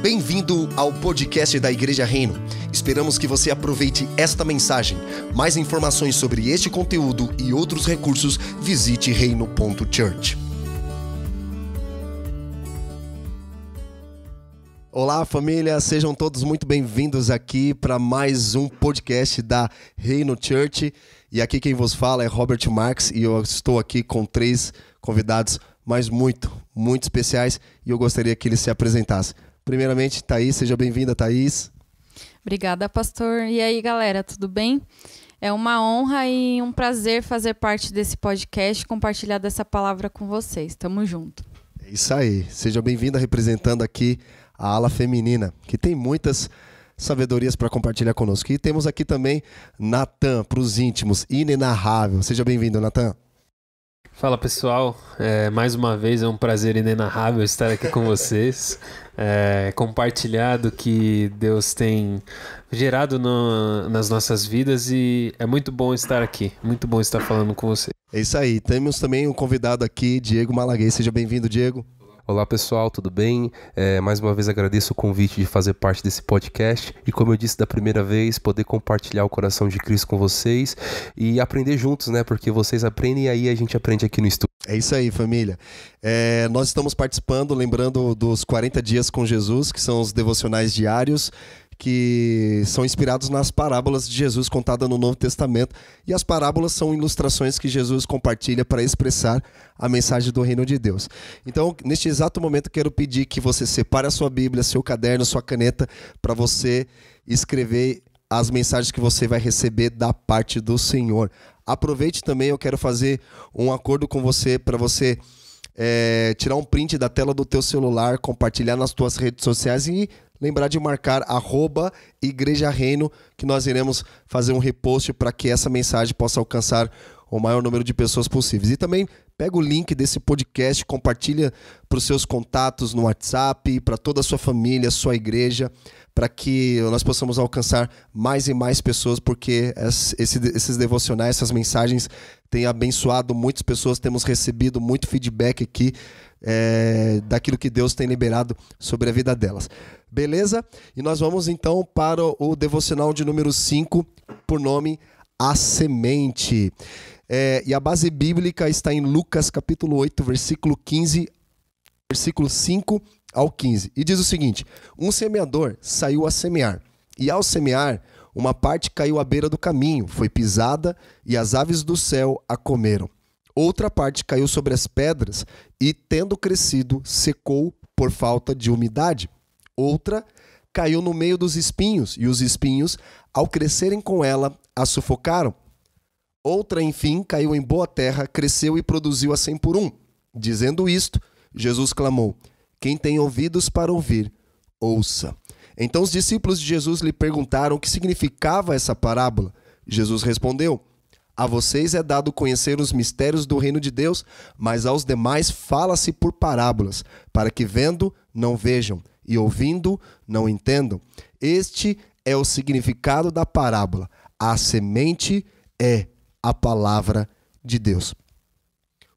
Bem-vindo ao podcast da Igreja Reino. Esperamos que você aproveite esta mensagem. Mais informações sobre este conteúdo e outros recursos, visite reino.church. Olá, família, sejam todos muito bem-vindos aqui para mais um podcast da Reino Church. E aqui quem vos fala é Robert Marques e eu estou aqui com 3 convidados, mas muito especiais, e eu gostaria que eles se apresentassem. Primeiramente, Thaís, seja bem-vinda, Thaís. Obrigada, pastor. E aí, galera, tudo bem? É uma honra e um prazer fazer parte desse podcast, compartilhar dessa palavra com vocês. Tamo junto. É isso aí. Seja bem-vinda representando aqui a ala feminina, que tem muitas sabedorias para compartilhar conosco. E temos aqui também Natan, para os íntimos, inenarrável. Seja bem-vindo, Natan. Fala, pessoal, mais uma vez é um prazer inenarrável estar aqui com vocês, compartilhar do que Deus tem gerado nas nossas vidas, e é muito bom estar aqui, muito bom estar falando com você. É isso aí, temos também um convidado aqui, Diego Malaguei. Seja bem-vindo, Diego. Olá, pessoal, tudo bem? Mais uma vez agradeço o convite de fazer parte desse podcast e, como eu disse da primeira vez, poder compartilhar o coração de Cristo com vocês e aprender juntos, né? Porque vocês aprendem e aí a gente aprende aqui no estúdio. É isso aí, família. Nós estamos participando, lembrando dos 40 dias com Jesus, que são os devocionais diários, que são inspirados nas parábolas de Jesus contadas no Novo Testamento. E as parábolas são ilustrações que Jesus compartilha para expressar a mensagem do reino de Deus. Então, neste exato momento, quero pedir que você separe a sua Bíblia, seu caderno, sua caneta, para você escrever as mensagens que você vai receber da parte do Senhor. Aproveite também, eu quero fazer um acordo com você para você tirar um print da tela do teu celular, compartilhar nas tuas redes sociais e lembrar de marcar @Igreja Reino, que nós iremos fazer um repost para que essa mensagem possa alcançar o maior número de pessoas possíveis. E também pega o link desse podcast, compartilha para os seus contatos no WhatsApp, para toda a sua família, sua igreja, para que nós possamos alcançar mais e mais pessoas, porque esses devocionais, essas mensagens têm abençoado muitas pessoas, temos recebido muito feedback aqui daquilo que Deus tem liberado sobre a vida delas. Beleza? E nós vamos então para o devocional de número 5, por nome A Semente. E a base bíblica está em Lucas capítulo 8, versículo 5 ao 15. E diz o seguinte: um semeador saiu a semear, e ao semear, uma parte caiu à beira do caminho, foi pisada, e as aves do céu a comeram. Outra parte caiu sobre as pedras, e tendo crescido, secou por falta de umidade. Outra caiu no meio dos espinhos, e os espinhos, ao crescerem com ela, a sufocaram. Outra, enfim, caiu em boa terra, cresceu e produziu a 100 por 1. Dizendo isto, Jesus clamou: quem tem ouvidos para ouvir, ouça. Então os discípulos de Jesus lhe perguntaram o que significava essa parábola. Jesus respondeu: a vocês é dado conhecer os mistérios do reino de Deus, mas aos demais fala-se por parábolas, para que vendo, não vejam, e ouvindo, não entendam. Este é o significado da parábola. A semente é a palavra de Deus.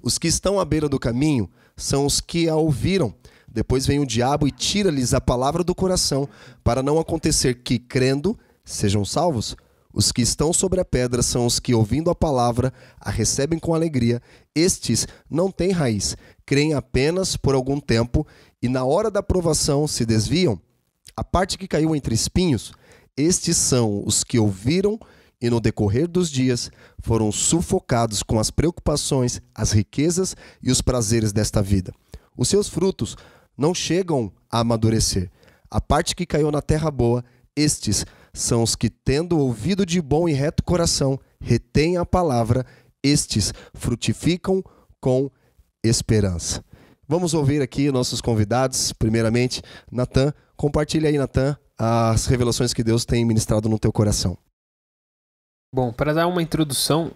Os que estão à beira do caminho são os que a ouviram. Depois vem o diabo e tira-lhes a palavra do coração, para não acontecer que, crendo, sejam salvos. Os que estão sobre a pedra são os que, ouvindo a palavra, a recebem com alegria. Estes não têm raiz, creem apenas por algum tempo, e na hora da provação se desviam. A parte que caiu entre espinhos, estes são os que ouviram e no decorrer dos dias foram sufocados com as preocupações, as riquezas e os prazeres desta vida. Os seus frutos não chegam a amadurecer. A parte que caiu na terra boa, estes são os que, tendo ouvido de bom e reto coração, retêm a palavra, estes frutificam com esperança. Vamos ouvir aqui nossos convidados. Primeiramente, Natan. Compartilha aí, Natan, as revelações que Deus tem ministrado no teu coração. Bom, para dar uma introdução,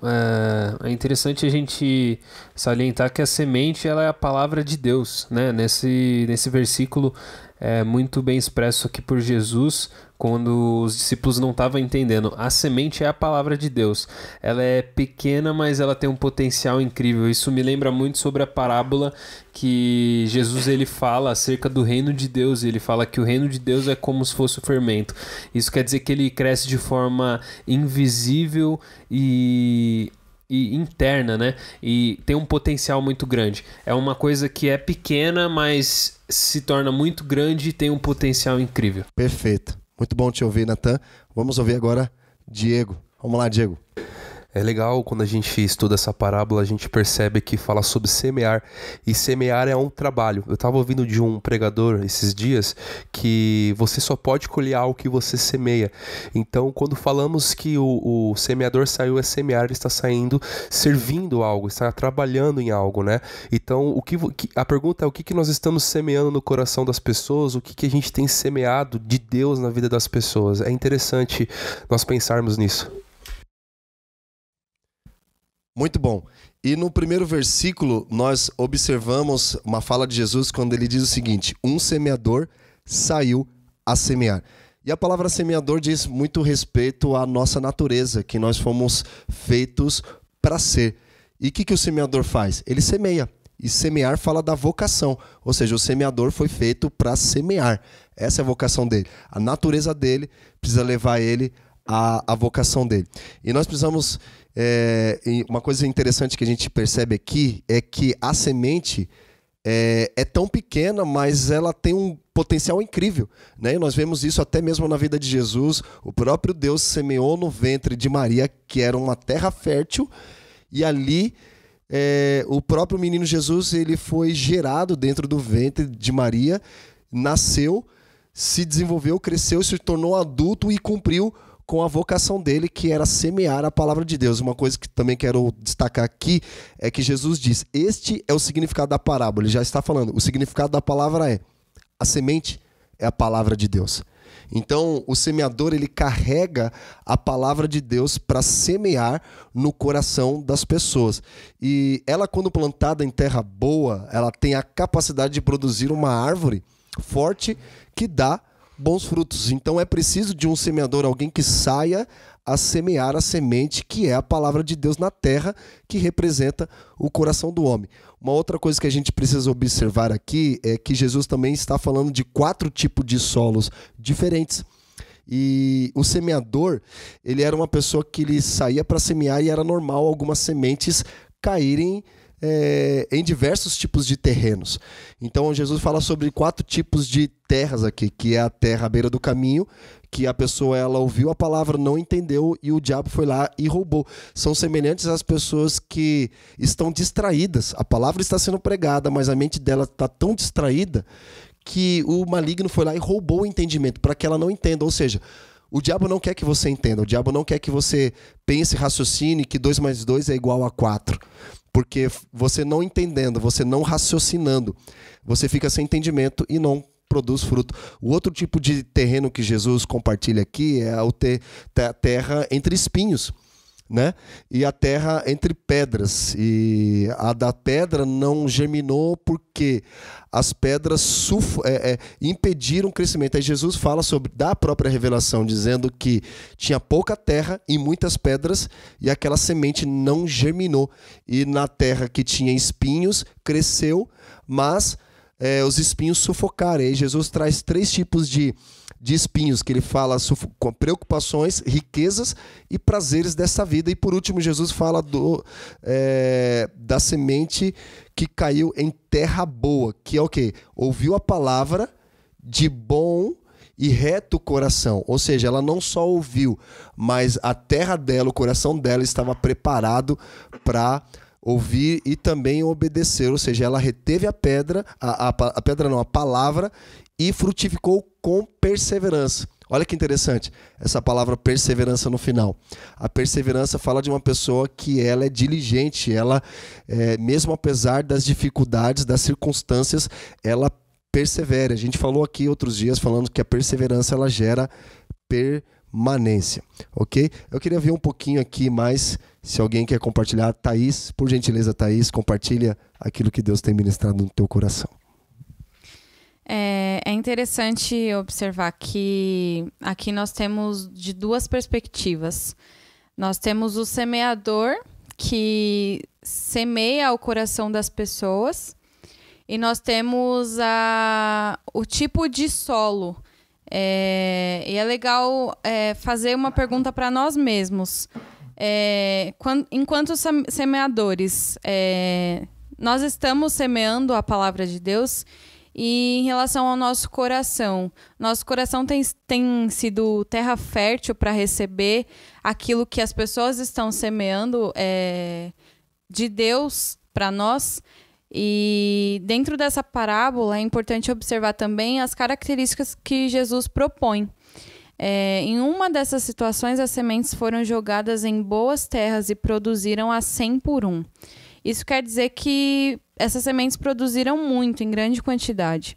é interessante a gente salientar que a semente ela é a palavra de Deus, né? Nesse versículo é muito bem expresso aqui por Jesus, quando os discípulos não estavam entendendo. A semente é a palavra de Deus. Ela é pequena, mas ela tem um potencial incrível. Isso me lembra muito sobre a parábola que Jesus ele fala acerca do reino de Deus. Ele fala que o reino de Deus é como se fosse o fermento. Isso quer dizer que ele cresce de forma invisível e interna, né? E tem um potencial muito grande. É uma coisa que é pequena, mas se torna muito grande e tem um potencial incrível. Perfeito. Muito bom te ouvir, Natan. Vamos ouvir agora Diego. Vamos lá, Diego. É legal quando a gente estuda essa parábola, a gente percebe que fala sobre semear. E semear é um trabalho. Eu estava ouvindo de um pregador esses dias que você só pode colher algo que você semeia. Então, quando falamos que o semeador saiu a semear, ele está saindo servindo algo, está trabalhando em algo, né? Então, a pergunta é o que nós estamos semeando no coração das pessoas, o que a gente tem semeado de Deus na vida das pessoas. É interessante nós pensarmos nisso. Muito bom. E no primeiro versículo, nós observamos uma fala de Jesus quando ele diz o seguinte: um semeador saiu a semear. E a palavra semeador diz muito respeito à nossa natureza, que nós fomos feitos para ser. E o que o semeador faz? Ele semeia. E semear fala da vocação. Ou seja, o semeador foi feito para semear. Essa é a vocação dele. A natureza dele precisa levar ele à vocação dele. E nós precisamos... uma coisa interessante que a gente percebe aqui é que a semente é tão pequena, mas ela tem um potencial incrível, né? E nós vemos isso até mesmo na vida de Jesus. O próprio Deus semeou no ventre de Maria, que era uma terra fértil, e ali o próprio menino Jesus ele foi gerado dentro do ventre de Maria, nasceu, se desenvolveu, cresceu, se tornou adulto e cumpriu com a vocação dele, que era semear a palavra de Deus. Uma coisa que também quero destacar aqui é que Jesus diz: este é o significado da parábola. Ele já está falando, o significado da palavra é: a semente é a palavra de Deus. Então, o semeador, ele carrega a palavra de Deus para semear no coração das pessoas. E ela, quando plantada em terra boa, ela tem a capacidade de produzir uma árvore forte que dá bons frutos. Então é preciso de um semeador, alguém que saia a semear a semente, que é a palavra de Deus na terra, que representa o coração do homem. Uma outra coisa que a gente precisa observar aqui é que Jesus também está falando de 4 tipos de solos diferentes. E o semeador, ele era uma pessoa que ele saía para semear e era normal algumas sementes caírem em diversos tipos de terrenos. Então Jesus fala sobre 4 tipos de terras aqui, que é a terra à beira do caminho, que a pessoa ela ouviu a palavra, não entendeu e o diabo foi lá e roubou. São semelhantes às pessoas que estão distraídas. A palavra está sendo pregada, mas a mente dela está tão distraída que o maligno foi lá e roubou o entendimento para que ela não entenda. Ou seja, o diabo não quer que você entenda, o diabo não quer que você pense, raciocine que 2 mais 2 é igual a 4. Porque você não entendendo, você não raciocinando, você fica sem entendimento e não produz fruto. O outro tipo de terreno que Jesus compartilha aqui é a terra entre espinhos, né? E a terra entre pedras. E a da pedra não germinou porque as pedras impediram o crescimento. Aí Jesus fala da própria revelação, dizendo que tinha pouca terra e muitas pedras e aquela semente não germinou. E na terra que tinha espinhos, cresceu, mas os espinhos sufocaram. E aí Jesus traz 3 tipos de espinhos, que ele fala com preocupações, riquezas e prazeres dessa vida. E por último, Jesus fala da semente que caiu em terra boa, que é o quê? Ouviu a palavra de bom e reto coração. Ou seja, ela não só ouviu, mas a terra dela, o coração dela estava preparado para ouvir e também obedecer. Ou seja, ela reteve a palavra e frutificou com perseverança. Olha que interessante, essa palavra perseverança no final. A perseverança fala de uma pessoa que ela é diligente, ela, mesmo apesar das dificuldades, das circunstâncias, ela persevera. A gente falou aqui outros dias, falando que a perseverança ela gera permanência, ok? Eu queria ver um pouquinho aqui mais, se alguém quer compartilhar. Thaís, por gentileza, Thaís, compartilha aquilo que Deus tem ministrado no teu coração. É interessante observar que aqui nós temos de duas perspectivas. Nós temos o semeador, que semeia o coração das pessoas, e nós temos o tipo de solo. E é legal fazer uma pergunta para nós mesmos. Enquanto semeadores, nós estamos semeando a palavra de Deus. E em relação ao nosso coração tem sido terra fértil para receber aquilo que as pessoas estão semeando de Deus para nós. E dentro dessa parábola é importante observar também as características que Jesus propõe. Em uma dessas situações, as sementes foram jogadas em boas terras e produziram a 100 por 1. Isso quer dizer que essas sementes produziram muito, em grande quantidade.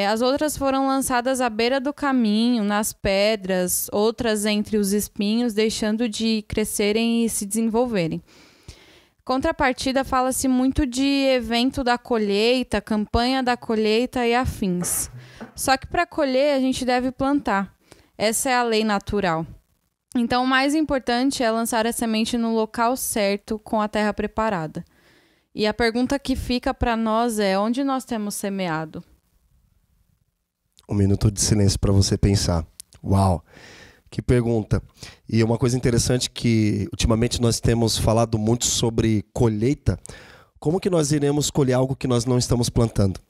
As outras foram lançadas à beira do caminho, nas pedras, outras entre os espinhos, deixando de crescerem e se desenvolverem. Contrapartida, fala-se muito de evento da colheita, campanha da colheita e afins. Só que para colher a gente deve plantar. Essa é a lei natural. Então, o mais importante é lançar a semente no local certo, com a terra preparada. E a pergunta que fica para nós é: onde nós temos semeado? Um minuto de silêncio para você pensar. Uau, que pergunta. E uma coisa interessante que ultimamente nós temos falado muito sobre colheita. Como que nós iremos colher algo que nós não estamos plantando?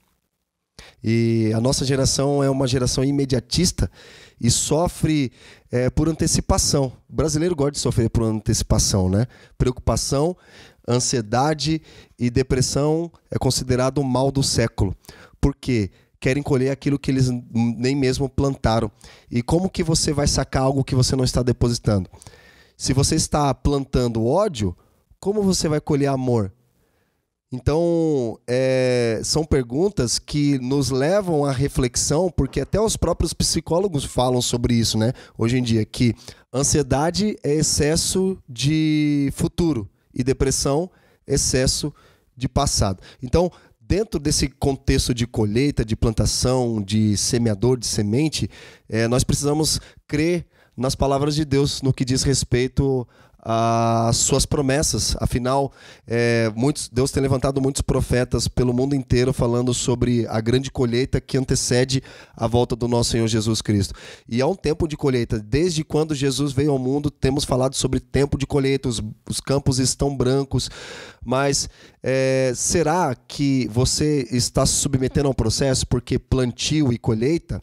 E a nossa geração é uma geração imediatista e sofre por antecipação. O brasileiro gosta de sofrer por antecipação, né? Preocupação, ansiedade e depressão é considerado o mal do século. Por quê? Querem colher aquilo que eles nem mesmo plantaram. E como que você vai sacar algo que você não está depositando? Se você está plantando ódio, como você vai colher amor? Então, são perguntas que nos levam à reflexão, porque até os próprios psicólogos falam sobre isso, né? Hoje em dia, que ansiedade é excesso de futuro e depressão, excesso de passado. Então, dentro desse contexto de colheita, de plantação, de semeador, de semente, nós precisamos crer nas palavras de Deus, no que diz respeito às suas promessas. Afinal, Deus tem levantado muitos profetas pelo mundo inteiro falando sobre a grande colheita que antecede a volta do nosso Senhor Jesus Cristo. E há um tempo de colheita. Desde quando Jesus veio ao mundo, temos falado sobre tempo de colheita. Os campos estão brancos. Mas será que você está se submetendo a um processo? Porque plantio e colheita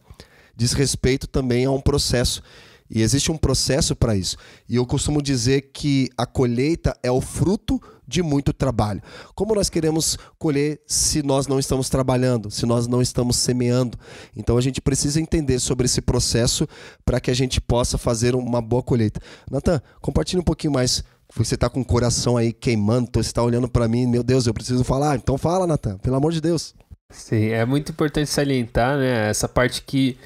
diz respeito também a um processo. E existe um processo para isso. E eu costumo dizer que a colheita é o fruto de muito trabalho. Como nós queremos colher se nós não estamos trabalhando, se nós não estamos semeando? Então a gente precisa entender sobre esse processo para que a gente possa fazer uma boa colheita. Natan, compartilhe um pouquinho mais. Você está com o coração aí queimando, você está olhando para mim, meu Deus, eu preciso falar. Então fala, Natan, pelo amor de Deus. Sim, é muito importante salientar, né, essa parte que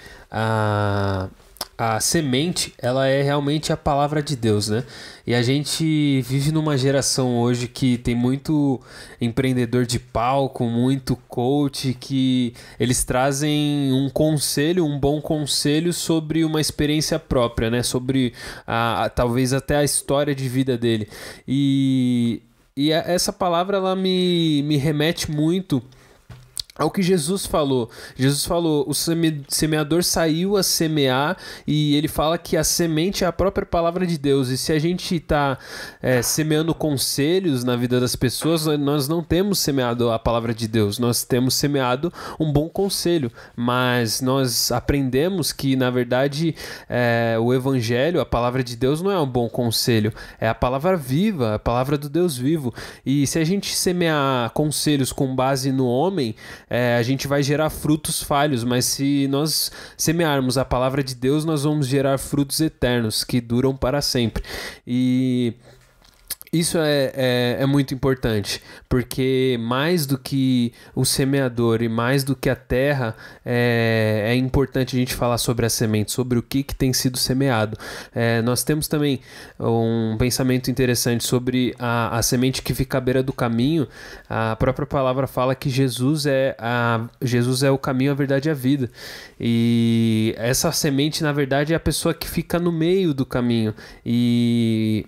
a semente, ela é realmente a palavra de Deus, né? E a gente vive numa geração hoje que tem muito empreendedor de palco, muito coach, que eles trazem um conselho, um bom conselho sobre uma experiência própria, né? Sobre talvez até a história de vida dele. E essa palavra, ela me remete muito ao que Jesus falou. Jesus falou, o semeador saiu a semear, e ele fala que a semente é a própria palavra de Deus. E se a gente está semeando conselhos na vida das pessoas, nós não temos semeado a palavra de Deus, nós temos semeado um bom conselho. Mas nós aprendemos que, na verdade, o evangelho, a palavra de Deus, não é um bom conselho, é a palavra viva, a palavra do Deus vivo. E se a gente semear conselhos com base no homem, a gente vai gerar frutos falhos, mas se nós semearmos a palavra de Deus, nós vamos gerar frutos eternos, que duram para sempre. E Isso é muito importante, porque mais do que o semeador e mais do que a terra, é importante a gente falar sobre a semente, sobre o que tem sido semeado. Nós temos também um pensamento interessante sobre a semente que fica à beira do caminho. A própria palavra fala que Jesus é o caminho, a verdade e a vida. E essa semente, na verdade, é a pessoa que fica no meio do caminho. E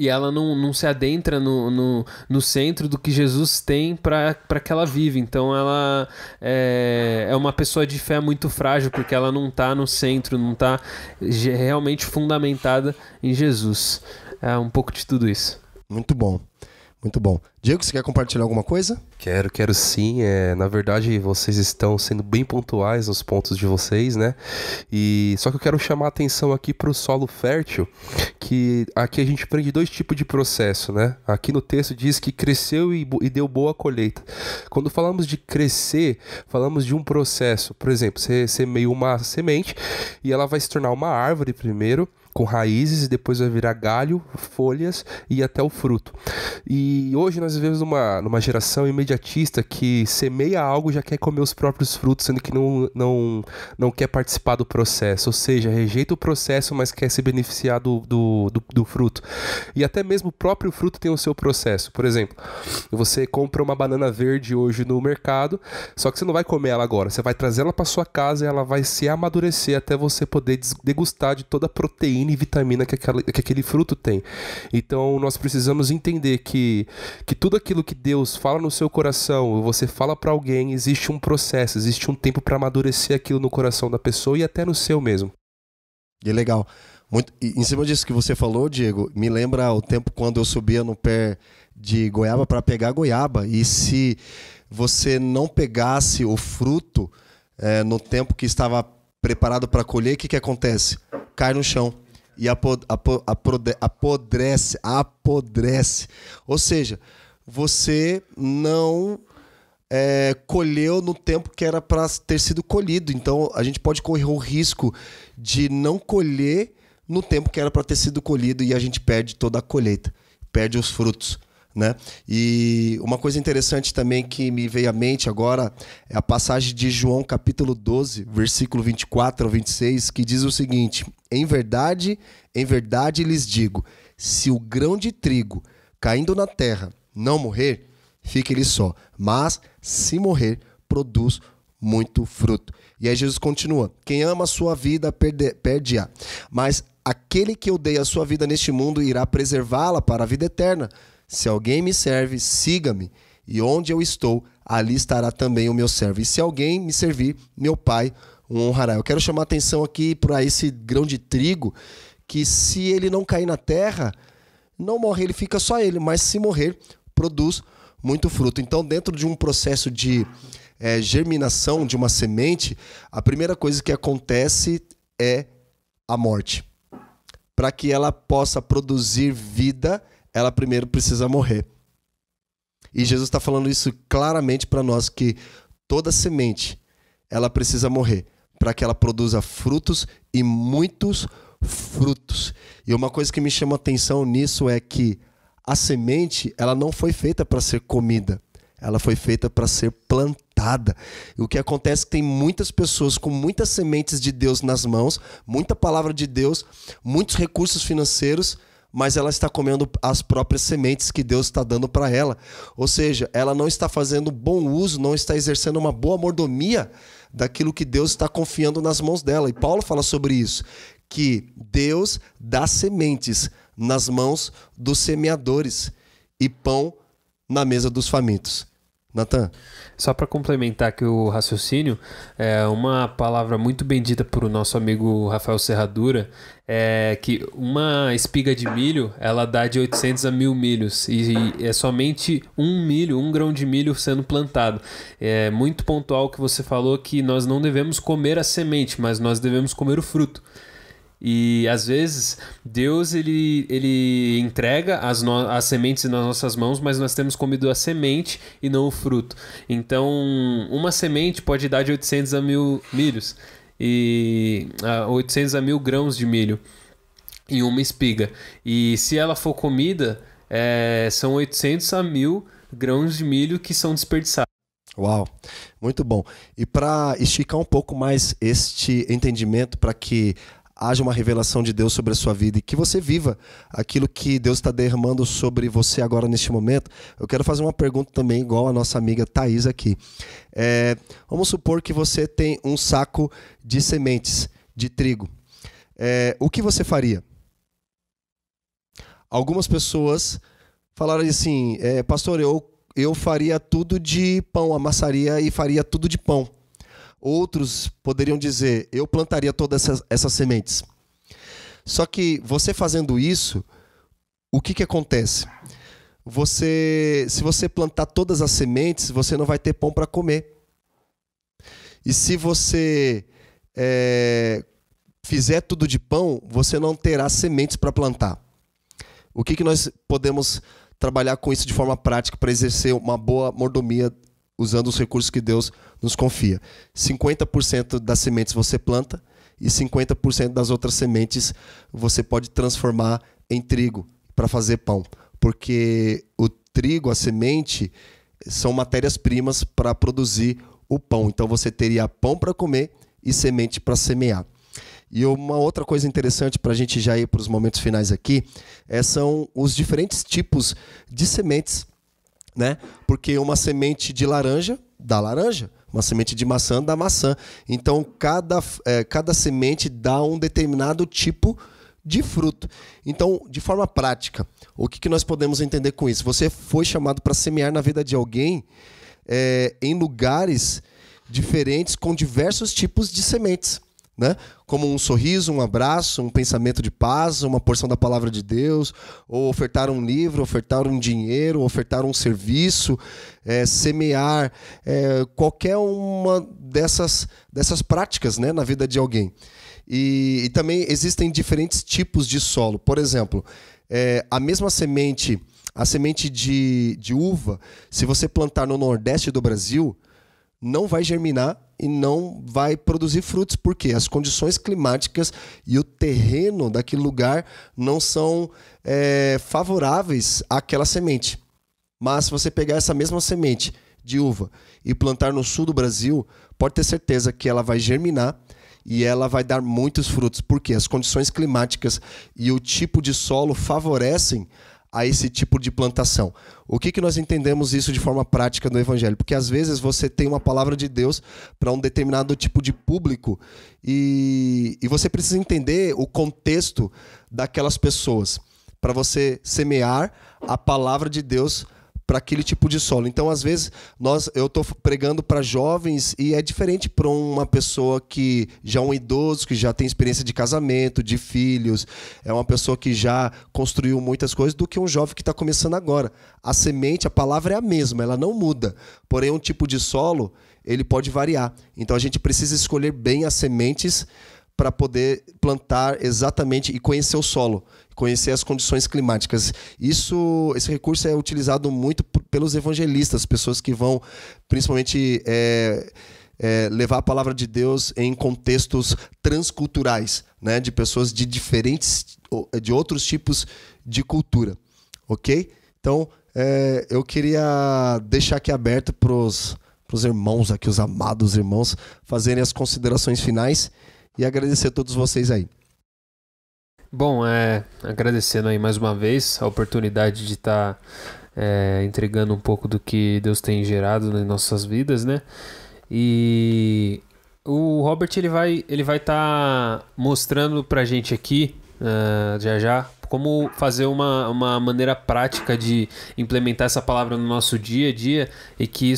ela não se adentra no centro do que Jesus tem para que ela vive. Então ela é uma pessoa de fé muito frágil, porque ela não está no centro, não está realmente fundamentada em Jesus. É um pouco de tudo isso. Muito bom. Muito bom. Diego, você quer compartilhar alguma coisa? Quero sim. Na verdade, vocês estão sendo bem pontuais nos pontos de vocês, né? Só que eu quero chamar a atenção aqui para o solo fértil, que aqui a gente aprende 2 tipos de processo, né? Aqui no texto diz que cresceu e deu boa colheita. Quando falamos de crescer, falamos de um processo. Por exemplo, você semeia uma semente e ela vai se tornar uma árvore primeiro, com raízes, e depois vai virar galho, folhas e até o fruto. E hoje nós vivemos numa geração imediatista que semeia algo e já quer comer os próprios frutos, sendo que não quer participar do processo, ou seja, rejeita o processo, mas quer se beneficiar do fruto. E até mesmo o próprio fruto tem o seu processo. Por exemplo, você compra uma banana verde hoje no mercado, só que você não vai comer ela agora, você vai trazer ela para sua casa e ela vai se amadurecer até você poder degustar de toda a proteína e vitamina que aquele fruto tem. Então nós precisamos entender que tudo aquilo que Deus fala no seu coração, você fala para alguém, existe um processo, existe um tempo para amadurecer aquilo no coração da pessoa e até no seu mesmo. E é legal. E em cima disso que você falou, Diego, me lembra o tempo quando eu subia no pé de goiaba para pegar goiaba, e se você não pegasse o fruto no tempo que estava preparado para colher, o que acontece? Cai no chão e apodrece. Ou seja, você não colheu no tempo que era para ter sido colhido. Então a gente pode correr o risco de não colher no tempo que era para ter sido colhido, e a gente perde toda a colheita, perde os frutos, né? E uma coisa interessante também que me veio à mente agora é a passagem de João capítulo 12, versículo 24 ao 26, que diz o seguinte: em verdade lhes digo, se o grão de trigo caindo na terra não morrer, fica ele só, mas se morrer, produz muito fruto. E aí Jesus continua: quem ama a sua vida perde-a, mas aquele que odeia a sua vida neste mundo irá preservá-la para a vida eterna. Se alguém me serve, siga-me, e onde eu estou, ali estará também o meu servo. E se alguém me servir, meu Pai o honrará. Eu quero chamar a atenção aqui para esse grão de trigo, que se ele não cair na terra, não morre, ele fica só ele, mas se morrer, produz muito fruto. Então, dentro de um processo de germinação de uma semente, a primeira coisa que acontece é a morte. Para que ela possa produzir vida, ela primeiro precisa morrer. E Jesus está falando isso claramente para nós, que toda semente, ela precisa morrer para que ela produza frutos, e muitos frutos. E uma coisa que me chama a atenção nisso é que a semente, ela não foi feita para ser comida, ela foi feita para ser plantada. E o que acontece é que tem muitas pessoas com muitas sementes de Deus nas mãos, muita palavra de Deus, muitos recursos financeiros, mas ela está comendo as próprias sementes que Deus está dando para ela. Ou seja, ela não está fazendo bom uso, não está exercendo uma boa mordomia daquilo que Deus está confiando nas mãos dela. E Paulo fala sobre isso, que Deus dá sementes nas mãos dos semeadores e pão na mesa dos famintos. Natan? Só para complementar aqui o raciocínio, uma palavra muito bendita por o nosso amigo Rafael Serradura é que uma espiga de milho, ela dá de 800 a 1000 milhos, e é somente um grão de milho sendo plantado. É muito pontual que você falou, que nós não devemos comer a semente, mas nós devemos comer o fruto. E às vezes Deus ele entrega as sementes nas nossas mãos, mas nós temos comido a semente e não o fruto. Então uma semente pode dar de 800 a 1000 milhos, e 800 a 1000 grãos de milho. em uma espiga. E se ela for comida, são 800 a 1.000 grãos de milho que são desperdiçados. Uau, muito bom. E para esticar um pouco mais este entendimento, para que haja uma revelação de Deus sobre a sua vida e que você viva aquilo que Deus está derramando sobre você agora neste momento, eu quero fazer uma pergunta também igual a nossa amiga Thaís aqui. Vamos supor que você tem um saco de sementes de trigo. O que você faria? Algumas pessoas falaram assim, pastor, eu faria tudo de pão, amassaria e faria tudo de pão. Outros poderiam dizer, eu plantaria todas essas sementes. Só que você fazendo isso, o que acontece? Se você plantar todas as sementes, você não vai ter pão para comer. E se você fizer tudo de pão, você não terá sementes para plantar. O que nós podemos trabalhar com isso de forma prática para exercer uma boa mordomia usando os recursos que Deus nos confia? 50% das sementes você planta e 50% das outras sementes você pode transformar em trigo para fazer pão. Porque o trigo, a semente, são matérias-primas para produzir o pão. Então você teria pão para comer e semente para semear. E uma outra coisa interessante para a gente já ir para os momentos finais aqui, são os diferentes tipos de sementes, né? Porque uma semente de laranja dá laranja, uma semente de maçã dá maçã. Então cada semente dá um determinado tipo de fruto. Então, de forma prática, o que nós podemos entender com isso? Você foi chamado para semear na vida de alguém em lugares diferentes com diversos tipos de sementes. Né? Como um sorriso, um abraço, um pensamento de paz, uma porção da palavra de Deus, ou ofertar um livro, ofertar um dinheiro, ofertar um serviço, semear, qualquer uma dessas práticas, né, na vida de alguém. E também existem diferentes tipos de solo. Por exemplo, a mesma semente, a semente de uva, se você plantar no Nordeste do Brasil, não vai germinar e não vai produzir frutos, porque as condições climáticas e o terreno daquele lugar não são favoráveis àquela semente. Mas se você pegar essa mesma semente de uva e plantar no sul do Brasil, pode ter certeza que ela vai germinar e ela vai dar muitos frutos, porque as condições climáticas e o tipo de solo favorecem a esse tipo de plantação. O que nós entendemos isso de forma prática no Evangelho? Porque às vezes você tem uma palavra de Deus para um determinado tipo de público e você precisa entender o contexto daquelas pessoas para você semear a palavra de Deus para aquele tipo de solo. Então, às vezes, eu estou pregando para jovens e é diferente para uma pessoa que já é um idoso, que já tem experiência de casamento, de filhos, é uma pessoa que já construiu muitas coisas, do que um jovem que está começando agora. A semente, a palavra é a mesma, ela não muda. Porém, um tipo de solo, ele pode variar. Então, a gente precisa escolher bem as sementes para poder plantar exatamente e conhecer o solo, conhecer as condições climáticas. Esse recurso é utilizado muito pelos evangelistas, pessoas que vão principalmente levar a palavra de Deus em contextos transculturais, né, de pessoas de outros tipos de cultura, ok? Então, eu queria deixar aqui aberto para os irmãos aqui, os amados irmãos, fazerem as considerações finais e agradecer a todos vocês aí. Bom, agradecendo aí mais uma vez a oportunidade de estar entregando um pouco do que Deus tem gerado nas nossas vidas, né? E o Robert ele vai estar mostrando pra gente aqui já como fazer uma maneira prática de implementar essa palavra no nosso dia a dia e que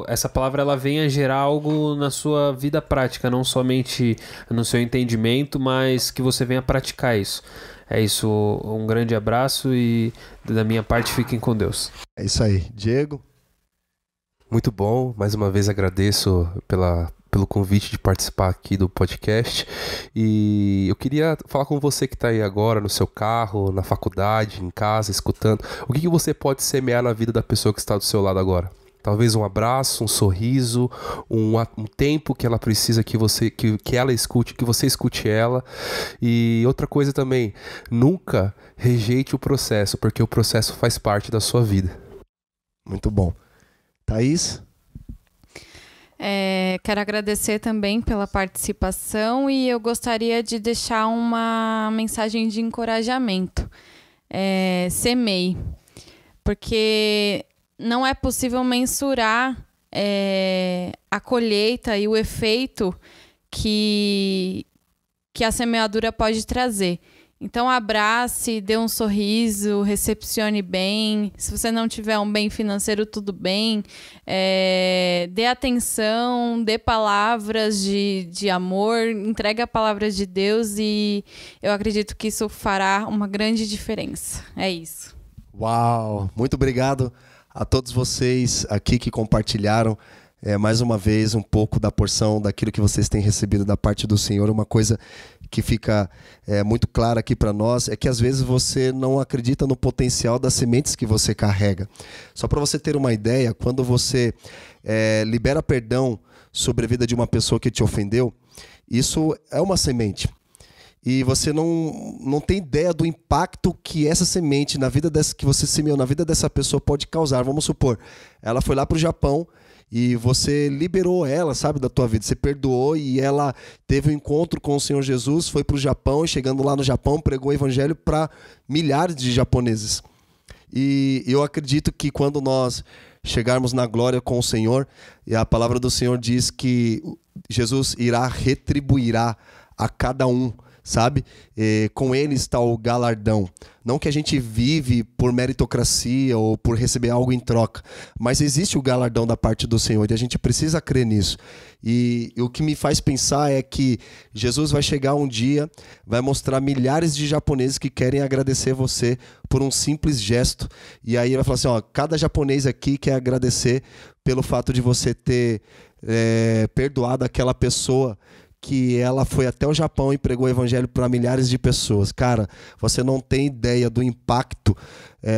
essa palavra ela venha gerar algo na sua vida prática, não somente no seu entendimento, mas que você venha praticar isso. É isso, um grande abraço e da minha parte fiquem com Deus. É isso aí, Diego. Muito bom, mais uma vez agradeço pelo convite de participar aqui do podcast e eu queria falar com você que está aí agora no seu carro, na faculdade, em casa, escutando. O que você pode semear na vida da pessoa que está do seu lado agora? Talvez um abraço, um sorriso, um tempo que ela precisa que ela escute, que você escute ela. E outra coisa também, nunca rejeite o processo, porque o processo faz parte da sua vida. Muito bom. Thaís? Quero agradecer também pela participação e eu gostaria de deixar uma mensagem de encorajamento. Semeie, porque não é possível mensurar a colheita e o efeito que a semeadura pode trazer. Então abrace, dê um sorriso, recepcione bem. Se você não tiver um bem financeiro, tudo bem. Dê atenção, dê palavras de amor, entregue a palavra de Deus e eu acredito que isso fará uma grande diferença. É isso. Uau! Muito obrigado a todos vocês aqui que compartilharam mais uma vez um pouco da porção daquilo que vocês têm recebido da parte do Senhor. Uma coisa que fica muito clara aqui para nós é que às vezes você não acredita no potencial das sementes que você carrega. Só para você ter uma ideia, quando você libera perdão sobre a vida de uma pessoa que te ofendeu, isso é uma semente. E você não tem ideia do impacto que essa semente na vida que você semeou na vida dessa pessoa pode causar. Vamos supor, ela foi lá para o Japão e você liberou ela, sabe, da tua vida. Você perdoou e ela teve um encontro com o Senhor Jesus, foi para o Japão e chegando lá no Japão pregou o evangelho para milhares de japoneses. E eu acredito que quando nós chegarmos na glória com o Senhor, e a palavra do Senhor diz que Jesus retribuirá a cada um, sabe? Com ele está o galardão. Não que a gente vive por meritocracia ou por receber algo em troca, mas existe o galardão da parte do Senhor e a gente precisa crer nisso. E o que me faz pensar é que Jesus vai chegar um dia, vai mostrar milhares de japoneses que querem agradecer você por um simples gesto. E aí ele vai falar assim, ó, cada japonês aqui quer agradecer pelo fato de você ter perdoado aquela pessoa que ela foi até o Japão e pregou o evangelho para milhares de pessoas. Cara, você não tem ideia do impacto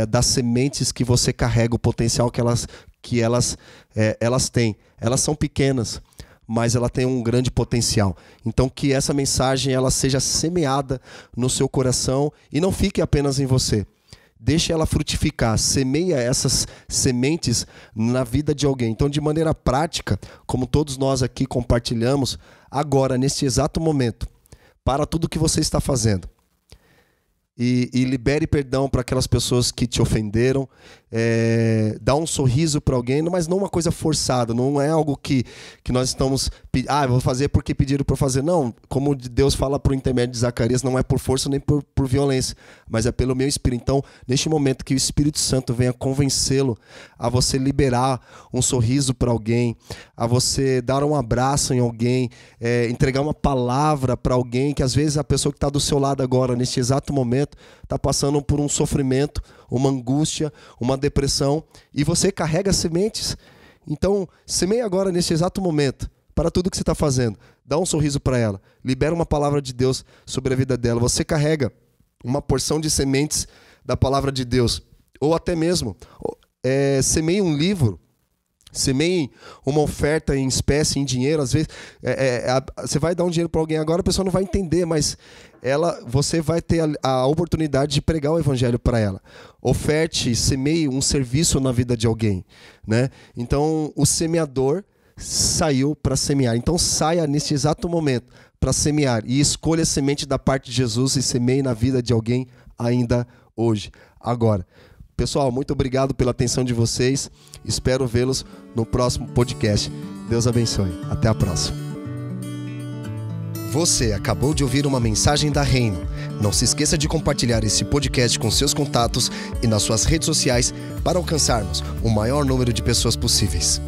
das sementes que você carrega, o potencial que elas têm. Elas são pequenas, mas ela tem um grande potencial. Então que essa mensagem ela seja semeada no seu coração e não fique apenas em você. Deixe ela frutificar, semeia essas sementes na vida de alguém. Então, de maneira prática, como todos nós aqui compartilhamos, agora, neste exato momento, para tudo que você está fazendo. E libere perdão para aquelas pessoas que te ofenderam. Dá um sorriso para alguém, mas não uma coisa forçada. Não é algo que nós estamos... eu vou fazer porque pediram para fazer. Não, como Deus fala por intermédio de Zacarias, não é por força nem por violência, mas é pelo meu Espírito. Então, neste momento que o Espírito Santo venha convencê-lo a você liberar um sorriso para alguém, a você dar um abraço em alguém, entregar uma palavra para alguém, que às vezes a pessoa que está do seu lado agora, neste exato momento, está passando por um sofrimento, uma angústia, uma depressão, e você carrega sementes. Então, semeie agora nesse exato momento, para tudo que você está fazendo. Dá um sorriso para ela, libera uma palavra de Deus sobre a vida dela. Você carrega uma porção de sementes da palavra de Deus. Ou até mesmo, semeie um livro, semeie uma oferta em espécie, em dinheiro. Às vezes você vai dar um dinheiro para alguém agora, a pessoa não vai entender, mas você vai ter a oportunidade de pregar o evangelho para ela. Oferte, semeie um serviço na vida de alguém, né? Então o semeador saiu para semear. Então saia nesse exato momento para semear e escolha a semente da parte de Jesus e semeie na vida de alguém ainda hoje, agora. Pessoal, muito obrigado pela atenção de vocês. Espero vê-los no próximo podcast. Deus abençoe. Até a próxima. Você acabou de ouvir uma mensagem da Reino. Não se esqueça de compartilhar esse podcast com seus contatos e nas suas redes sociais para alcançarmos o maior número de pessoas possíveis.